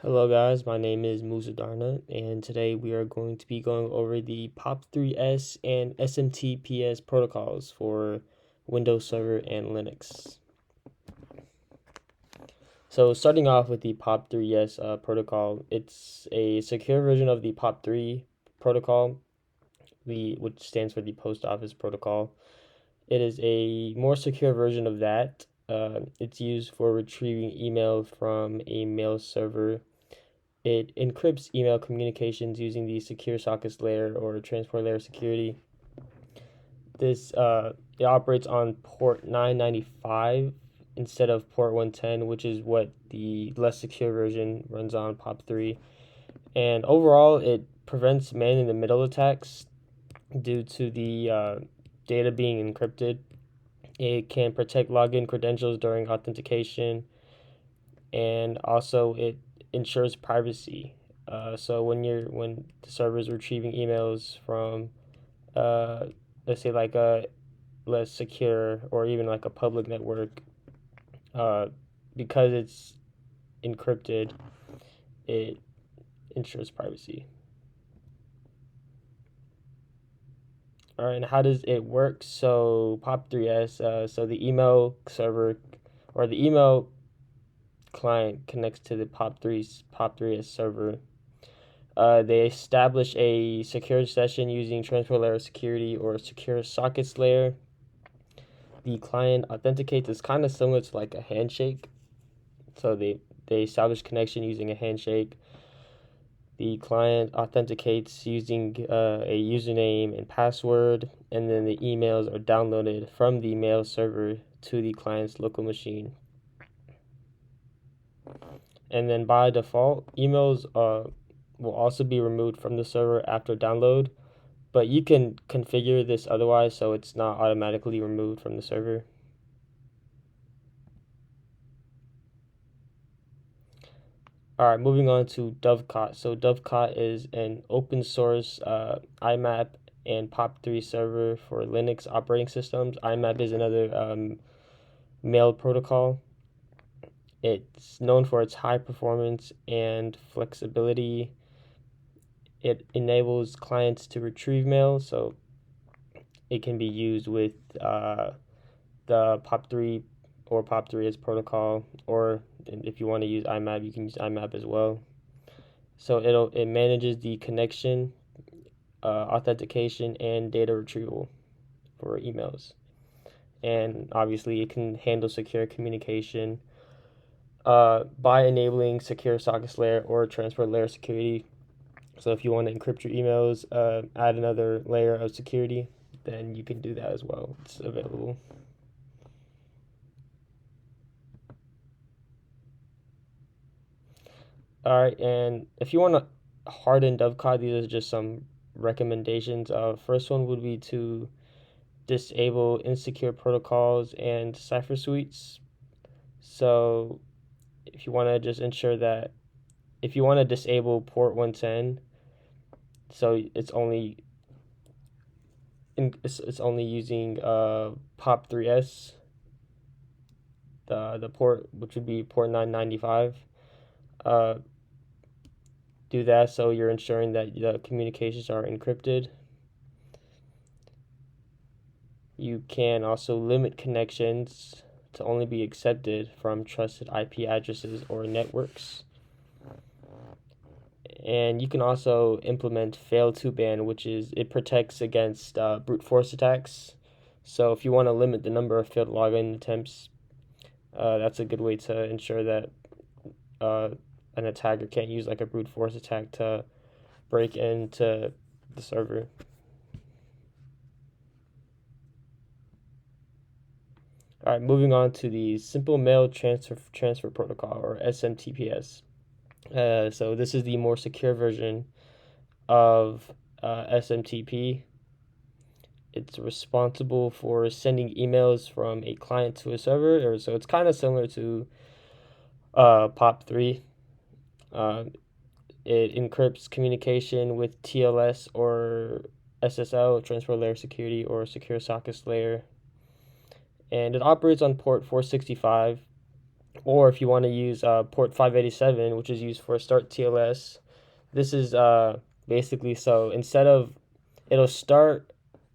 Hello guys, my name is Muzadarna, and today we are going to be going over the POP3S and SMTPS protocols for Windows Server and Linux. So starting off with the POP3S protocol, it's a secure version of the POP3 protocol, which stands for the Post Office Protocol. It is a more secure version of that. It's used for retrieving email from a mail server. It encrypts email communications using the secure sockets layer or transport layer security. It operates on port 995 instead of port 110, which is what the less secure version runs on POP3. And overall, it prevents man-in-the-middle attacks due to the data being encrypted. It can protect login credentials during authentication, and also it ensures privacy. So when the server is retrieving emails from, let's say like a less secure or even like a public network, because it's encrypted, it ensures privacy. All right, and how does it work? So POP3S, so the email server or the email client connects to the POP3S server. They establish a secure session using transport layer security or secure sockets layer. The client authenticates. It's kind of similar to like a handshake. So they establish connection using a handshake. The client authenticates using a username and password, and then the emails are downloaded from the mail server to the client's local machine. And then by default, emails will also be removed from the server after download, but you can configure this otherwise so it's not automatically removed from the server. Alright, moving on to Dovecot. So Dovecot is an open source IMAP and POP3 server for Linux operating systems. IMAP is another mail protocol. It's known for its high performance and flexibility. It enables clients to retrieve mail, so it can be used with the POP3 or POP3S protocol, or if you want to use IMAP, you can use IMAP as well. So it manages the connection, authentication, and data retrieval for emails. And obviously, it can handle secure communication by enabling secure sockets layer or transport layer security. So if you want to encrypt your emails, add another layer of security, then you can do that as well. It's available. All right, and if you want to harden Dovecot, these are just some recommendations. First one would be to disable insecure protocols and cipher suites. So if you want to just ensure that, if you want to disable port 110, so it's only using POP3S, the port, which would be port 995. Do that so you're ensuring that the communications are encrypted. You can also limit connections to only be accepted from trusted IP addresses or networks. And you can also implement fail to ban, which is it protects against brute force attacks. So if you want to limit the number of failed login attempts, that's a good way to ensure that an attacker can't use like a brute force attack to break into the server. All right, moving on to the Simple Mail Transfer Protocol, or SMTPS. So this is the more secure version of SMTP. It's responsible for sending emails from a client to a server, so it's kind of similar to POP3. It encrypts communication with TLS or SSL, transport layer security, or secure sockets layer. And it operates on port 465, Or if you want to use port 587, which is used for start TLS, this is basically, so instead of, it'll start,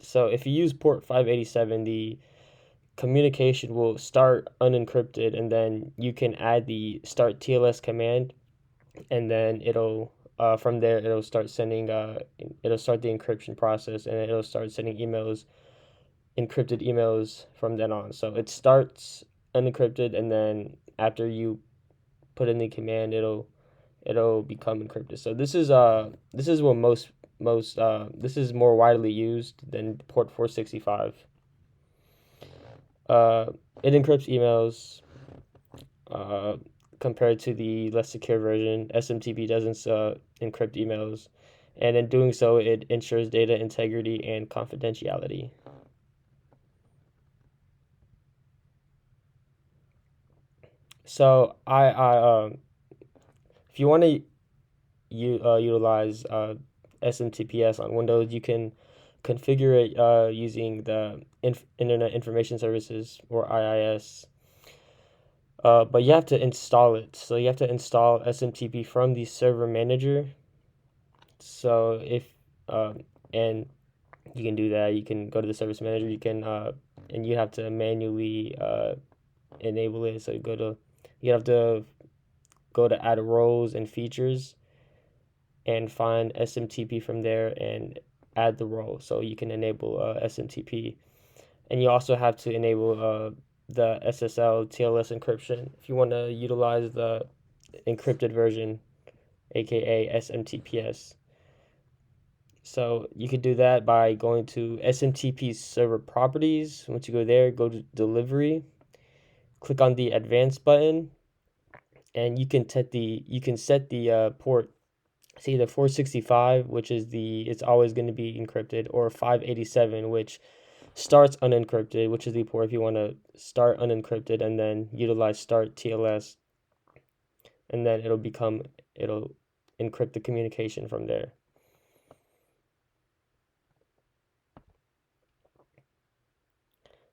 so if you use port 587, the communication will start unencrypted, and then you can add the start TLS command, and then it'll from there it'll start sending it'll start the encryption process, and it'll start sending emails, encrypted emails from then on. So it starts unencrypted, and then after you put in the command, it'll become encrypted. So this is what most this is more widely used than port 465. Uh, it encrypts emails uh, compared to the less secure version. SMTP doesn't encrypt emails, and in doing so, it ensures data integrity and confidentiality. So if you want to utilize SMTPS on Windows, you can configure it using the Internet Information Services, or IIS. But you have to install it. So you have to install SMTP from the server manager. So if and you can do that. You can go to the service manager. You can and you have to manually enable it. So you have to go to add roles and features, and find SMTP from there and add the role, so you can enable SMTP. And you also have to enable the SSL TLS encryption if you want to utilize the encrypted version, aka SMTPS. So you could do that by going to SMTP server properties. Once you go there, go to delivery, click on the advanced button, and you can set the port. See the 465, which is it's always going to be encrypted, or 587, which starts unencrypted, which is the port if you want to start unencrypted, and then utilize start TLS, and then it'll encrypt the communication from there.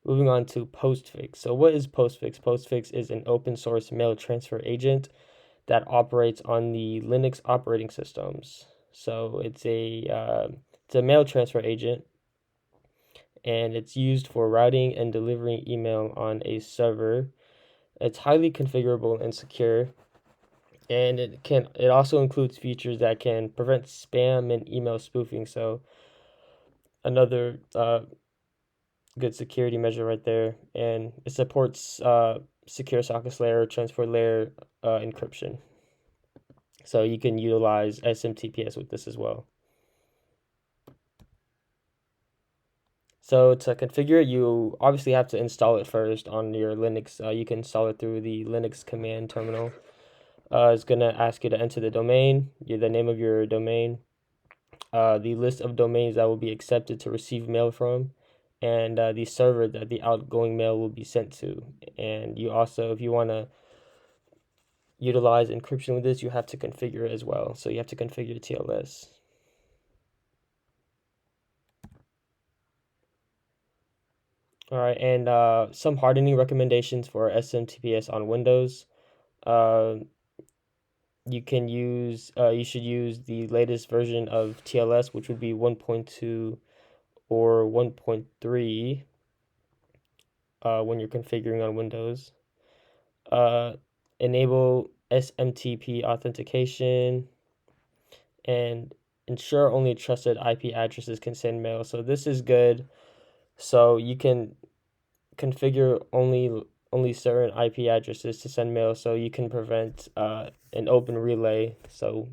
Moving on to Postfix. So what is Postfix? Postfix is an open source mail transfer agent that operates on the Linux operating systems. So it's a mail transfer agent, and it's used for routing and delivering email on a server. It's highly configurable and secure, and it also includes features that can prevent spam and email spoofing. So another good security measure right there, and it supports secure sockets layer, transport layer encryption. So you can utilize SMTPS with this as well. So to configure it, you obviously have to install it first on your Linux. You can install it through the Linux command terminal. It's going to ask you to enter the domain, the name of your domain, the list of domains that will be accepted to receive mail from, and the server that the outgoing mail will be sent to. And you also, if you want to utilize encryption with this, you have to configure it as well. So you have to configure TLS. All right, and some hardening recommendations for SMTPS on Windows. Uh, you should use the latest version of TLS, which would be 1.2 or 1.3 when you're configuring on Windows. Uh, enable SMTP authentication, and ensure only trusted IP addresses can send mail. So this is good. So you can configure only certain IP addresses to send mail, so you can prevent an open relay. So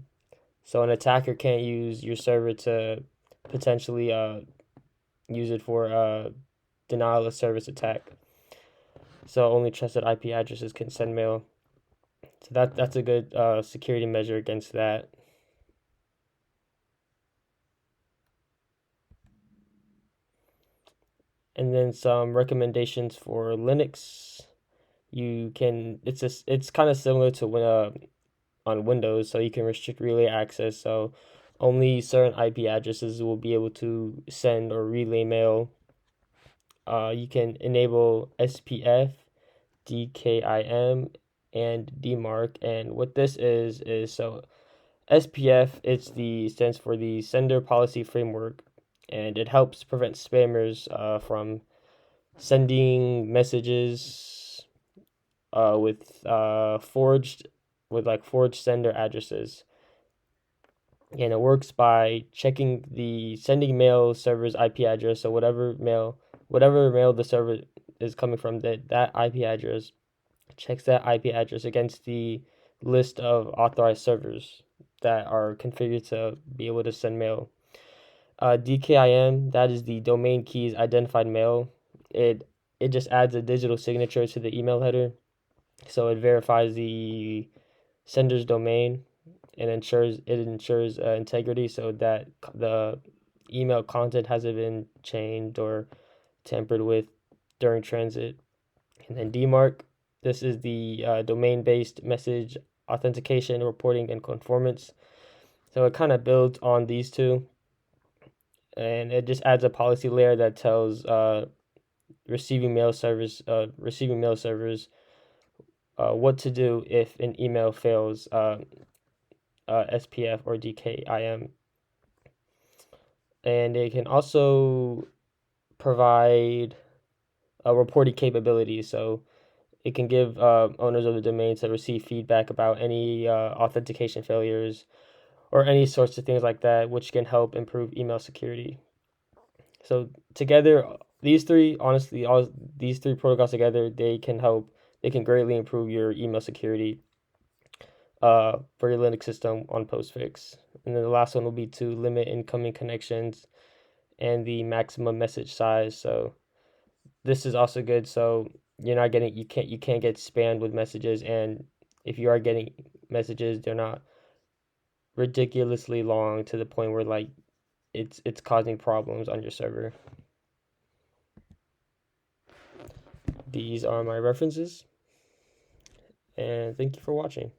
an attacker can't use your server to potentially use it for denial of service attack. So only trusted IP addresses can send mail. So that's a good security measure against that. And then some recommendations for Linux. It's kind of similar to when on Windows, so you can restrict relay access. So only certain IP addresses will be able to send or relay mail. You can enable SPF, DKIM, and DMARC. And what this is so SPF, stands for the Sender Policy Framework, and it helps prevent spammers from sending messages with forged sender addresses. And it works by checking the sending mail server's IP address. So whatever mail the server is coming from, that IP address checks that IP address against the list of authorized servers that are configured to be able to send mail. DKIM, that is the domain keys identified mail. It just adds a digital signature to the email header, so it verifies the sender's domain and ensures integrity, so that the email content hasn't been changed or tampered with during transit. And then DMARC, this is the domain-based message authentication, reporting, and conformance. So it kind of builds on these two, and it just adds a policy layer that tells receiving mail servers what to do if an email fails SPF or DKIM. And it can also provide a reporting capability. So it can give owners of the domains to receive feedback about any authentication failures or any sorts of things like that, which can help improve email security. So together, all these three protocols together, they can greatly improve your email security for your Linux system on Postfix. And then the last one will be to limit incoming connections and the maximum message size. So this is also good. So you can't get spammed with messages, and if you are getting messages, they're not ridiculously long to the point where like it's causing problems on your server. These are my references, and thank you for watching.